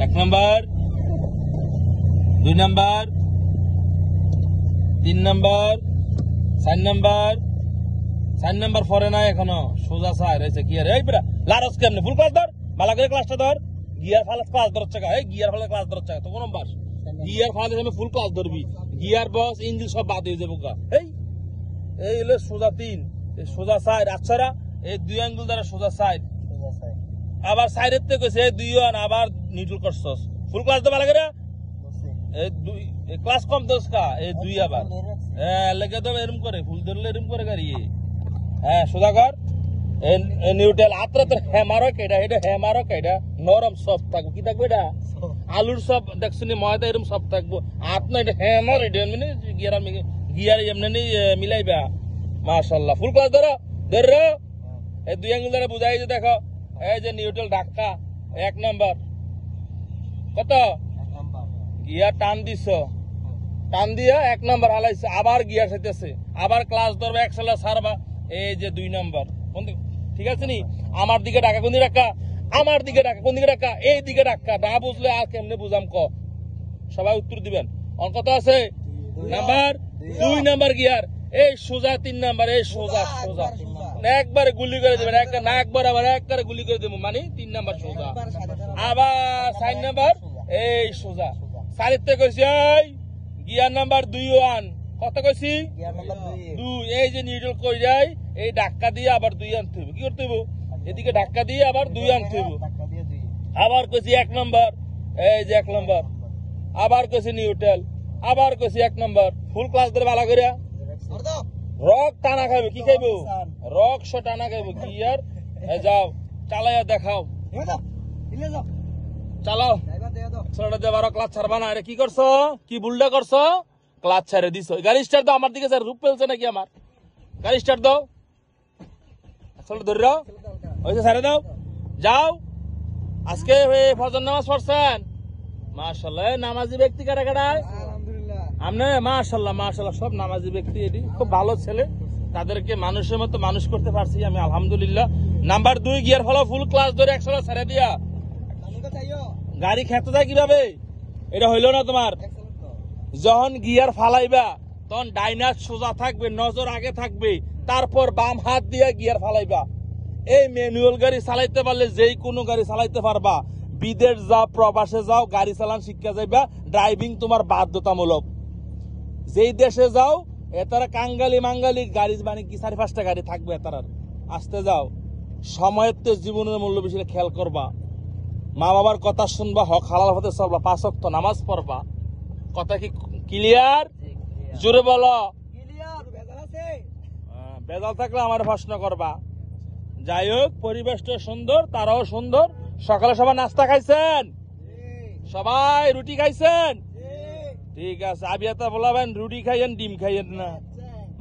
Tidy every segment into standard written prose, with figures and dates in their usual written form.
1 number 2 number 3 number 4 number 4 number পরে না এখনো সোজা সাই রয়েছে গিয়ার এই পুরা লারস কেমনে ফুল ক্লাস ধর ভালো করে ক্লাসটা ধর গিয়ার ফালাস ক্লাস ধরছে এই গিয়ার ফালাস ক্লাস ধরছে তো কোন নাম্বার গিয়ার ফালাস আমি ফুল ক্লাস ধরবি গিয়ার বক্স ইঞ্জিন সব বাদ হয়ে যাবে গা এই হলো সোজা 3 সোজা সাইড আচ্ছারা এই দুই আঙ্গুল দ্বারা সোজা সাইড আবার সাইডের থেকে কইছে এই দুই আন আবার নিউট্রাল করছস ফুল ক্লাস দাও ভালো করে এই দুই ক্লাস কম দোস কা এই দুই আবার লেগে দাও এরকম করে ফুল ধরলে এরকম করে গাড়ি সোজা কর নিউট্রাল আত্রা তো হ্যামারো কেডা এটা হ্যামারো কেডা নরম সফট থাকবে কি থাকবে এটা আলুর সব দেখছনি ময়দা এরকম সব থাকবো আত না এটা হ্যামার এটা মানে গিয়ার এমনি মিলাইবা মাশাআল্লাহ ফুল ক্লাস ধরো এই দুই আঙ্গুল দ্বারা বুঝাই যে দেখো এই যে নিউট্রাল ধাক্কা 1 নাম্বার কত গিয়ার টান দিছ টান দিয়া 1 নাম্বার হালাইছে আবার গিয়ার চাইতেছে আবার ক্লাস ধরবে একসালা ছাড়বা এই যে 2 নাম্বার ঠিক আছে নি আমার দিকে ডাকা কোন দিকে ডাকা আমার দিকে ডাকা কোন দিকে ডাকা এই দিকে ডাকা না বুঝলে আর কেমনে বুঝাম ক সবাই উত্তর দিবেন অঙ্ক কত আছে নাম্বার 2 নাম্বার গিয়ার এই সোজা 3 নাম্বার এই সোজা সোজা একবারে গুলি করে দেবেন না একবার আবার একবারে গুলি করে দেবো মানে 3 নাম্বার সোজা আবার 4 নাম্বার এই সোজা সারিতে কইছি এই গিয়ার নাম্বার 2 কত কইছি 2 এই যে নিউট্রাল কই যায় এই ধাক্কা দিয়ে আবার 2 আনতে হবে কি করতে হবে এদিকে ধাক্কা দিয়ে আবার 2 আনতে হবে আবার কইছি 1 নাম্বার এই যে 1 নাম্বার আবার কইছি নিউট্রাল আবার কইছি 1 নাম্বার ফুল ক্লাস ধরে ভালো করে রক টানা খাইবে কি খাইবো রক শো টানা খাইবো গিয়ার যাও চালাইয়া দেখাও চালাও ছোট দেবার ক্লাস ছাড়বা না আরে কি করছো কি ভুলটা করছো ক্লাস ছেড়ে দিছো গাড়ি স্টার্ট দাও আমার দিকে স্যার রূপ পেলছে নাকি আমার গাড়ি স্টার্ট দাও আসলে ধরে রাও ওইসে ছেড়ে দাও যাও আজকে ফজর নামাজ পড়ছেন মাশাআল্লাহ নামাজি ব্যক্তি কারা কারা আমনে মাশাআল্লাহ মাশাআল্লাহ সব নামাজি ব্যক্তি এটি খুব ভালো ছেলে তাদেরকে মানুষের মতো মানুষ করতে পারছি আমি আলহামদুলিল্লাহ নাম্বার 2 গিয়ার ফলো ফুল ক্লাস ধরে 100 ছেড়ে দিয়া গাড়ি খেতে যায় কিভাবে এটা হইলো না তোমার যখন গিয়ার ফালাইবা তখন ডাইনাস সোজা থাকবে নজর আগে থাকবে তারপর বাম হাত দিয়ে গিয়ার ফালাইবা এই ম্যানুয়াল গাড়ি চালাইতে পারলে যেই কোনো গাড়ি চালাইতে পারবা বিদেশ যাও প্রবাসে যাও গাড়ি চালান শিক্ষা যাইবা ড্রাইভিং তোমার বাধ্যতামূলক যেই দেশে যাও এতারা কাঙ্গালি মাঙ্গালি গাড়ি মানে কি 4-5টা গাড়ি থাকবে এতারার আসতে যাও সময়ের তো জীবনের মূল্য বেশি খেয়াল করবা মা বাবার কথা শুনবা হক হালাল হতে চলবা 5 ওয়াক্ত নামাজ পড়বা কথা কি ক্লিয়ার জোরে বলো বেজাল থাকলে আমার প্রশ্ন করবা যাই হোক পরিবেশটা সুন্দর তারাও সুন্দর সকালে সবাই নাস্তা খাইছেন সবাই রুটি খাইছেন ঠিক আছে আবিয়াতা বলাবেন রুটি খাইয়েন ডিম খাইয়েন না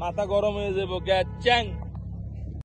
মাথা গরম হয়ে যাবো গ্যাস চ্যাং